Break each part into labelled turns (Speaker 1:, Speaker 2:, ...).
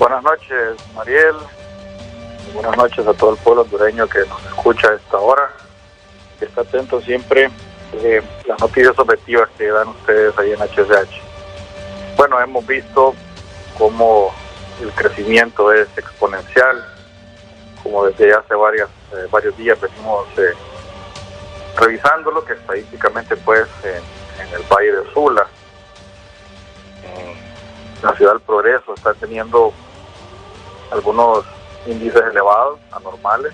Speaker 1: Buenas noches, Mariel. Buenas noches a todo el pueblo hondureño que nos escucha a esta hora, que está atento siempre a las noticias objetivas que dan ustedes ahí en HSH. Bueno, hemos visto cómo el crecimiento es exponencial, como desde hace varios días venimos revisándolo, que estadísticamente pues en el Valle de Sula, la ciudad del Progreso, está teniendo algunos índices elevados, anormales,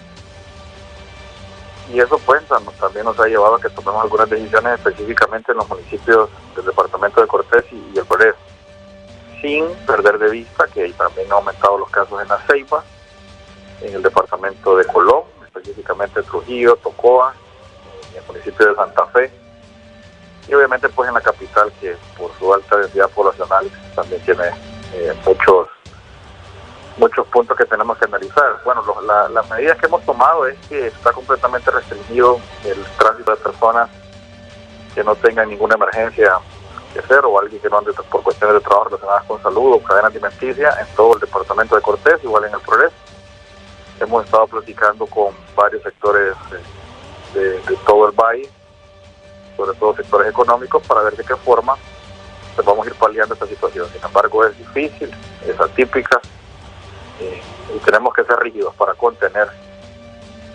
Speaker 1: y eso pues también nos ha llevado a que tomemos algunas decisiones específicamente en los municipios del departamento de Cortés y el Progreso, sin perder de vista que también han aumentado los casos en La Ceiba, en el departamento de Colón, específicamente Trujillo, Tocoa, en el municipio de Santa Fe, y obviamente pues en la capital, que por su alta densidad poblacional también tiene muchos puntos que tenemos que analizar. Bueno, las medidas que hemos tomado es que está completamente restringido el tránsito de personas que no tengan ninguna emergencia que hacer o alguien que no ande por cuestiones de trabajo relacionadas con salud o cadena alimenticia en todo el departamento de Cortés, igual en el Progreso. Hemos estado platicando con varios sectores de todo el valle, sobre todo sectores económicos, para ver de qué forma pues vamos a ir paliando esta situación. Sin embargo, es difícil, es atípica, y tenemos que ser rígidos para contener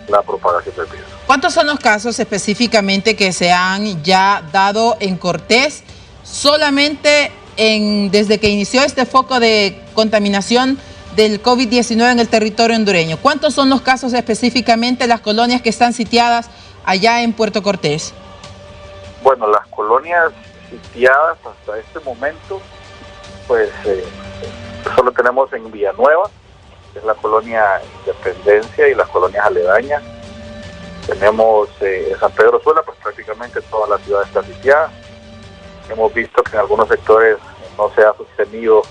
Speaker 1: la propagación del virus.
Speaker 2: ¿Cuántos son los casos específicamente que se han ya dado en Cortés solamente desde que inició este foco de contaminación del COVID-19 en el territorio hondureño? ¿Cuántos son los casos específicamente, las colonias que están sitiadas allá en Puerto Cortés?
Speaker 1: Bueno, las colonias sitiadas hasta este momento, pues solo tenemos en Villanueva, que es la colonia Independencia y las colonias aledañas. Tenemos en San Pedro Sula, pues prácticamente toda la ciudad está sitiada. Hemos visto que en algunos sectores no se ha sostenido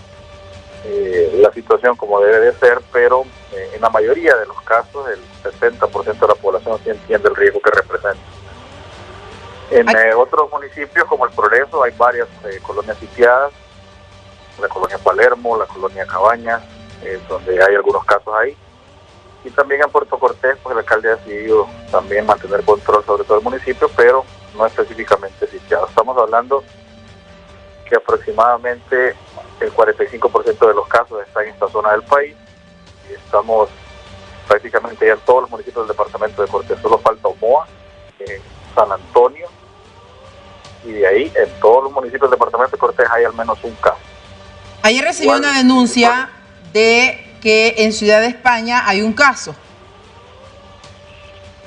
Speaker 1: la situación como debe de ser, pero en la mayoría de los casos el 60% de la población sí entiende el riesgo que representa. En otros municipios como el Progreso hay varias colonias sitiadas, la colonia Palermo, la colonia Cabañas, donde hay algunos casos ahí, y también en Puerto Cortés pues el alcalde ha decidido también mantener control sobre todo el municipio, pero no específicamente sitiado. Estamos hablando que aproximadamente el 45% de los casos están en esta zona del país, y estamos prácticamente ya en todos los municipios del departamento de Cortés. Solo falta Omoa, San Antonio, y de ahí en todos los municipios del departamento de Cortés hay al menos un caso.
Speaker 2: Ayer recibí una denuncia de que en Ciudad de España hay un caso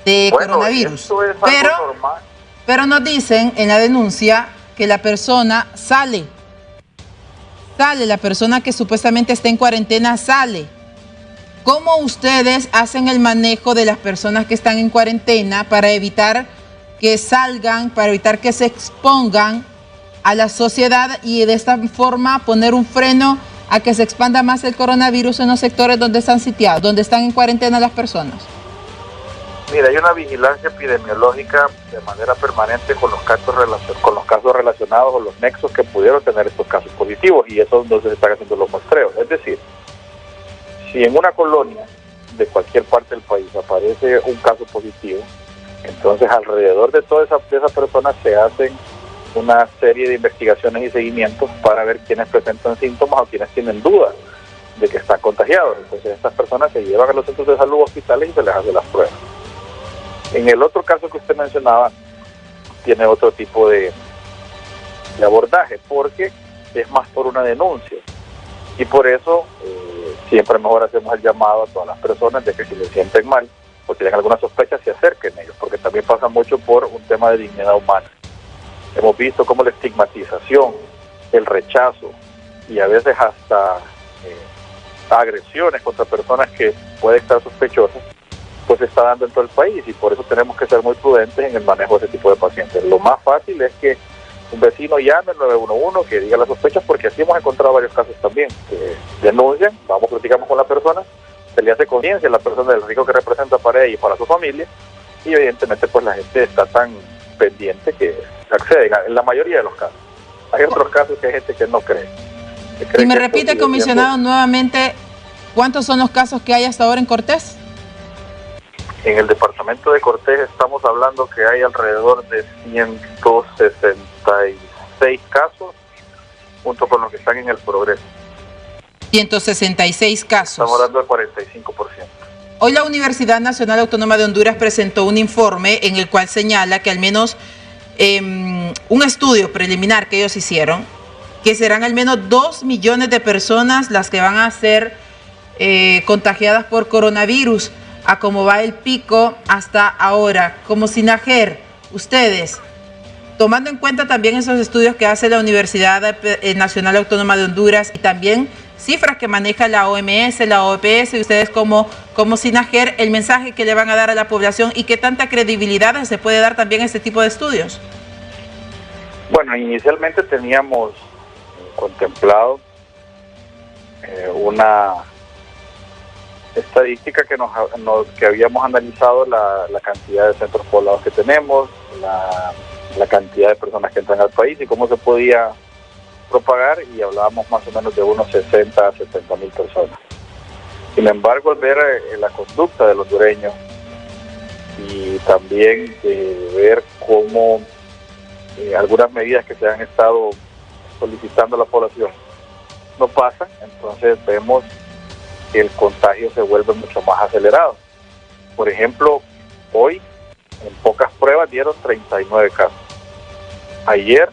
Speaker 2: de coronavirus, pero nos dicen en la denuncia que la persona sale, la persona que supuestamente está en cuarentena sale. ¿Cómo ustedes hacen el manejo de las personas que están en cuarentena para evitar que salgan, para evitar que se expongan a la sociedad y de esta forma poner un freno a que se expanda más el coronavirus en los sectores donde están sitiados, donde están en cuarentena las personas?
Speaker 1: Mira, hay una vigilancia epidemiológica de manera permanente con los casos relacionados o los nexos que pudieron tener estos casos positivos, y eso es donde se están haciendo los muestreos. Es decir, si en una colonia de cualquier parte del país aparece un caso positivo, entonces alrededor de toda esa persona se hacen una serie de investigaciones y seguimientos para ver quiénes presentan síntomas o quiénes tienen dudas de que están contagiados. Entonces estas personas se llevan a los centros de salud, hospitales, y se les hace las pruebas. En el otro caso que usted mencionaba, tiene otro tipo de abordaje, porque es más por una denuncia, y por eso siempre mejor hacemos el llamado a todas las personas de que si se sienten mal o tienen alguna sospecha se acerquen ellos, porque también pasa mucho por un tema de dignidad humana. Hemos visto cómo la estigmatización, el rechazo y a veces hasta agresiones contra personas que pueden estar sospechosas, pues se está dando en todo el país, y por eso tenemos que ser muy prudentes en el manejo de ese tipo de pacientes. Lo más fácil es que un vecino llame al 911, que diga las sospechas, porque así hemos encontrado varios casos también, que denuncian, platicamos con la persona, se le hace conciencia a la persona del riesgo que representa para ella y para su familia, y evidentemente pues la gente está tan pendiente que acceden en la mayoría de los casos. Hay otros casos que hay gente que no cree.
Speaker 2: Y me repite, comisionado, nuevamente ¿Cuántos son los casos que hay hasta ahora en Cortés?
Speaker 1: En el departamento de Cortés estamos hablando que hay alrededor de 166 casos, junto con los que están en el Progreso.
Speaker 2: 166 casos.
Speaker 1: Estamos hablando del 45%.
Speaker 2: Hoy la Universidad Nacional Autónoma de Honduras presentó un informe en el cual señala que al menos un estudio preliminar que ellos hicieron, que serán al menos 2 millones de personas las que van a ser contagiadas por coronavirus, a cómo va el pico hasta ahora. Como SINAGER, ustedes, tomando en cuenta también esos estudios que hace la Universidad Nacional Autónoma de Honduras y también cifras que maneja la OMS, la OPS, y ustedes como SINAGER, el mensaje que le van a dar a la población y qué tanta credibilidad se puede dar también a este tipo de estudios.
Speaker 1: Bueno, inicialmente teníamos contemplado una estadística que habíamos analizado la cantidad de centros poblados que tenemos, la cantidad de personas que entran al país y cómo se podía propagar, y hablábamos más o menos de unos 60 a 70 mil personas. Sin embargo, al ver la conducta del hondureño y también ver cómo algunas medidas que se han estado solicitando a la población no pasan, entonces vemos que el contagio se vuelve mucho más acelerado. Por ejemplo, hoy en pocas pruebas dieron 39 casos. Ayer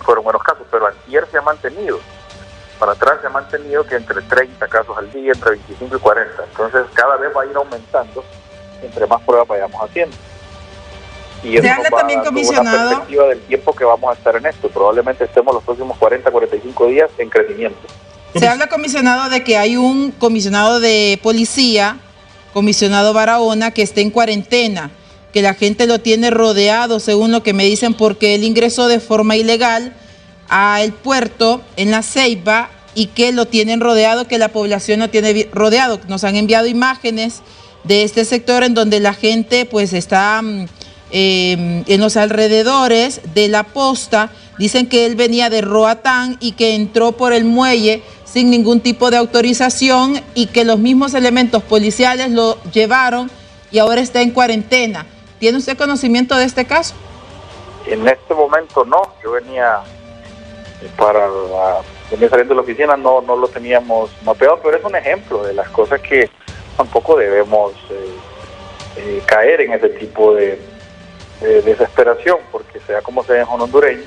Speaker 1: fueron buenos casos, pero ayer se ha mantenido. Para atrás se ha mantenido que entre 30 casos al día, entre 25 y 40. Entonces cada vez va a ir aumentando entre más pruebas vayamos haciendo. Y eso
Speaker 2: se habla también, comisionado,
Speaker 1: una perspectiva del tiempo que vamos a estar en esto. Probablemente estemos los próximos 40, 45 días en crecimiento.
Speaker 2: Se habla, comisionado, de que hay un comisionado de policía, comisionado Barahona, que está en cuarentena, que la gente lo tiene rodeado, según lo que me dicen, porque él ingresó de forma ilegal al puerto en La Ceiba y que lo tienen rodeado, que la población lo tiene rodeado. Nos han enviado imágenes de este sector en donde la gente pues está en los alrededores de la posta. Dicen que él venía de Roatán y que entró por el muelle sin ningún tipo de autorización y que los mismos elementos policiales lo llevaron y ahora está en cuarentena. ¿Tiene usted conocimiento de este caso?
Speaker 1: En este momento no. Yo venía saliendo de la oficina, no lo teníamos mapeado, pero es un ejemplo de las cosas que tampoco debemos caer en ese tipo de desesperación, porque sea como sea, es un hondureño,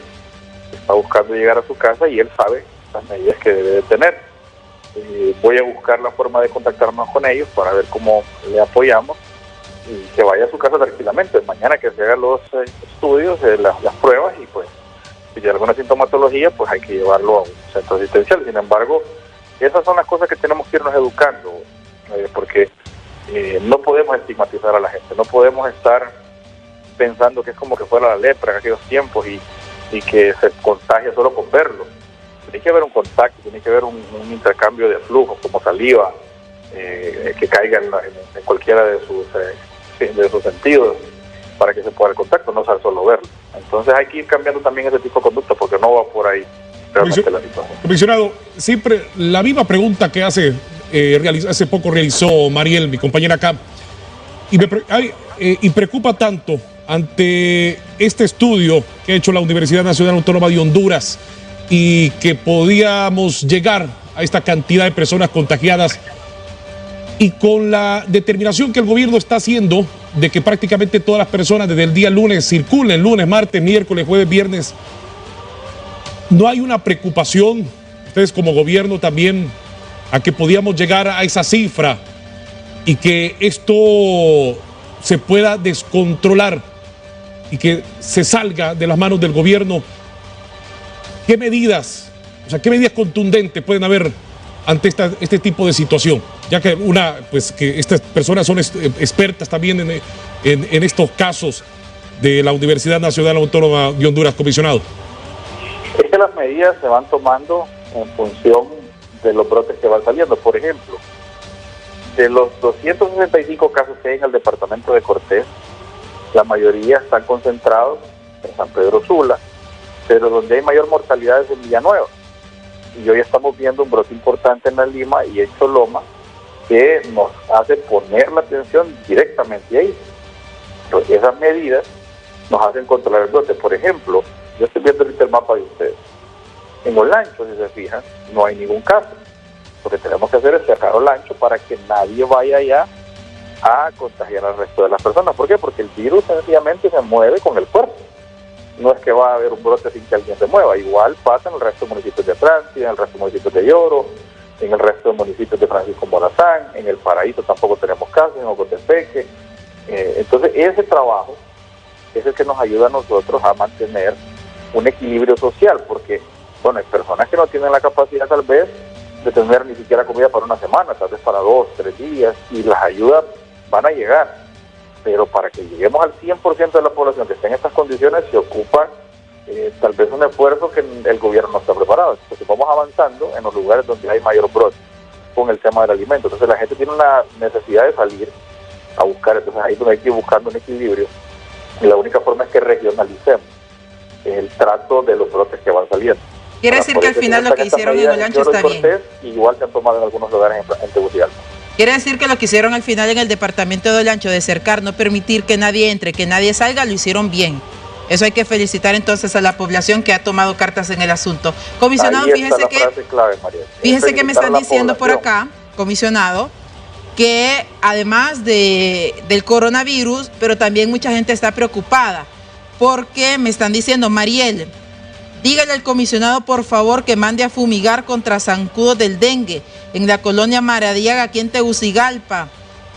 Speaker 1: está buscando llegar a su casa y él sabe las medidas que debe de tener. Voy a buscar la forma de contactarnos con ellos para ver cómo le apoyamos y que vaya a su casa tranquilamente. Mañana que se hagan los estudios, las pruebas, y pues si hay alguna sintomatología, pues hay que llevarlo a un centro asistencial. Sin embargo, esas son las cosas que tenemos que irnos educando, porque no podemos estigmatizar a la gente, no podemos estar pensando que es como que fuera la lepra en aquellos tiempos y que se contagia solo con verlo. Tiene que haber un contacto, tiene que haber un intercambio de flujos, como saliva, que caiga en cualquiera de sus sentidos para que se pueda el contacto, no ser solo verlo. Entonces hay que ir cambiando también ese tipo de conducta, porque no va por ahí realmente la situación.
Speaker 3: Comisionado, siempre la misma pregunta que hace poco realizó Mariel, mi compañera acá, y preocupa tanto ante este estudio que ha hecho la Universidad Nacional Autónoma de Honduras y que podíamos llegar a esta cantidad de personas contagiadas, y con la determinación que el gobierno está haciendo de que prácticamente todas las personas desde el día lunes circulen, lunes, martes, miércoles, jueves, viernes. ¿No hay una preocupación, ustedes como gobierno también, a que podíamos llegar a esa cifra y que esto se pueda descontrolar y que se salga de las manos del gobierno? ¿Qué medidas contundentes pueden haber ante este tipo de situación? Ya que que estas personas son expertas también en estos casos de la Universidad Nacional Autónoma de Honduras, comisionado.
Speaker 1: Es que las medidas se van tomando en función de los brotes que van saliendo. Por ejemplo, de los 265 casos que hay en el departamento de Cortés, la mayoría están concentrados en San Pedro Sula, pero donde hay mayor mortalidad es en Villanueva. y hoy estamos viendo un brote importante en La Lima y en Choloma que nos hace poner la atención directamente ahí. Entonces, esas medidas nos hacen controlar el brote. Por ejemplo, yo estoy viendo ahorita el mapa de ustedes. En Olancho, si se fijan, no hay ningún caso. Lo que tenemos que hacer es cerrar Olancho para que nadie vaya allá a contagiar al resto de las personas. ¿Por qué? Porque el virus sencillamente se mueve con el cuerpo. No es que va a haber un brote sin que alguien se mueva. Igual pasa en el resto de municipios de Francia, en el resto de municipios de Lloro, en el resto de municipios de Francisco Morazán, en El Paraíso tampoco tenemos casos, en Ocotepeque. Entonces ese trabajo es el que nos ayuda a nosotros a mantener un equilibrio social, porque bueno, hay personas que no tienen la capacidad tal vez de tener ni siquiera comida para una semana, tal vez para 2, 3 días, y las ayudas van a llegar, pero para que lleguemos al 100% de la población que esté en estas condiciones se ocupa tal vez un esfuerzo que el gobierno no está preparado. Entonces vamos avanzando en los lugares donde hay mayor brote con el tema del alimento. Entonces la gente tiene una necesidad de salir a buscar, entonces ahí es donde hay que ir buscando un equilibrio, y la única forma es que regionalicemos el trato de los brotes que van saliendo.
Speaker 2: Quiere decir que al final lo que hicieron en Olancho está bien.
Speaker 1: Igual se han tomado en algunos lugares en Tegucigalpa.
Speaker 2: Quiere decir que lo que hicieron al final en el departamento de Olancho, de cercar, no permitir que nadie entre, que nadie salga, lo hicieron bien. Eso hay que felicitar entonces a la población que ha tomado cartas en el asunto. Comisionado, fíjese que me están diciendo por acá, comisionado, que además del coronavirus, pero también mucha gente está preocupada, porque me están diciendo, Mariel, dígale al comisionado por favor que mande a fumigar contra zancudos del dengue en la colonia Maradiaga, aquí en Tegucigalpa.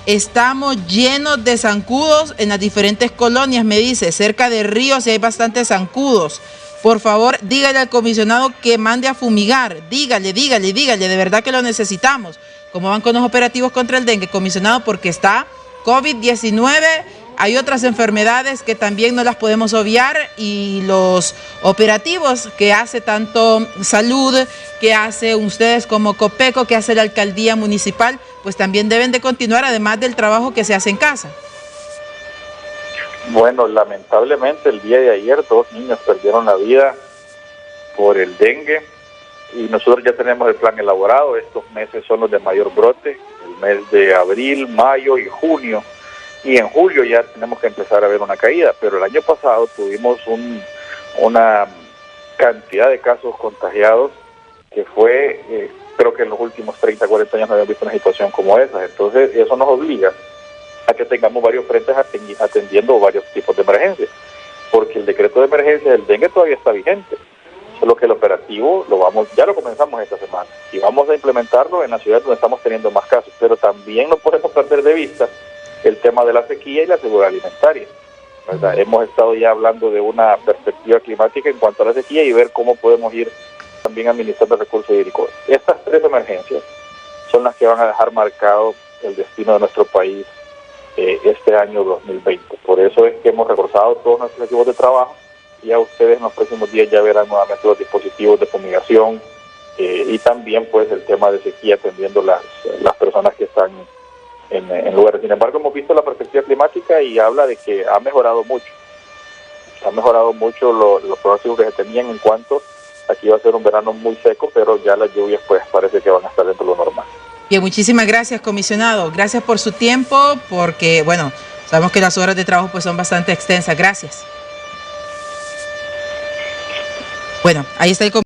Speaker 2: Estamos llenos de zancudos en las diferentes colonias, me dice, cerca de ríos y hay bastantes zancudos. Por favor, dígale al comisionado que mande a fumigar. Dígale, de verdad que lo necesitamos. ¿Cómo van con los operativos contra el dengue, comisionado? Porque está COVID-19, hay otras enfermedades que también no las podemos obviar y los operativos que hace tanto Salud, que hace ustedes como Copeco, que hace la alcaldía municipal, pues también deben de continuar, además del trabajo que se hace en casa.
Speaker 1: Bueno, lamentablemente el día de ayer 2 niños perdieron la vida por el dengue y nosotros ya tenemos el plan elaborado. Estos meses son los de mayor brote, el mes de abril, mayo y junio. Y en julio ya tenemos que empezar a ver una caída, pero el año pasado tuvimos una cantidad de casos contagiados que fue, creo que en los últimos 30, 40 años no habíamos visto una situación como esa. Entonces eso nos obliga a que tengamos varios frentes atendiendo varios tipos de emergencias, porque el decreto de emergencia del dengue todavía está vigente, solo que el operativo ya lo comenzamos esta semana y vamos a implementarlo en las ciudades donde estamos teniendo más casos, pero también no podemos perder de vista el tema de la sequía y la seguridad alimentaria, ¿verdad? Hemos estado ya hablando de una perspectiva climática en cuanto a la sequía y ver cómo podemos ir también administrando recursos hídricos. Estas 3 emergencias son las que van a dejar marcado el destino de nuestro país este año 2020. Por eso es que hemos reforzado todos nuestros equipos de trabajo y a ustedes en los próximos días ya verán nuevamente los dispositivos de fumigación y también pues el tema de sequía atendiendo las personas que están en lugares. Sin embargo, hemos visto la perspectiva climática y habla de que ha mejorado mucho los pronósticos que se tenían en cuanto aquí va a ser un verano muy seco, pero ya las lluvias pues parece que van a estar dentro de lo normal.
Speaker 2: Bien, muchísimas gracias, comisionado. Gracias por su tiempo, porque bueno, sabemos que las horas de trabajo pues son bastante extensas. Gracias. Bueno, ahí está el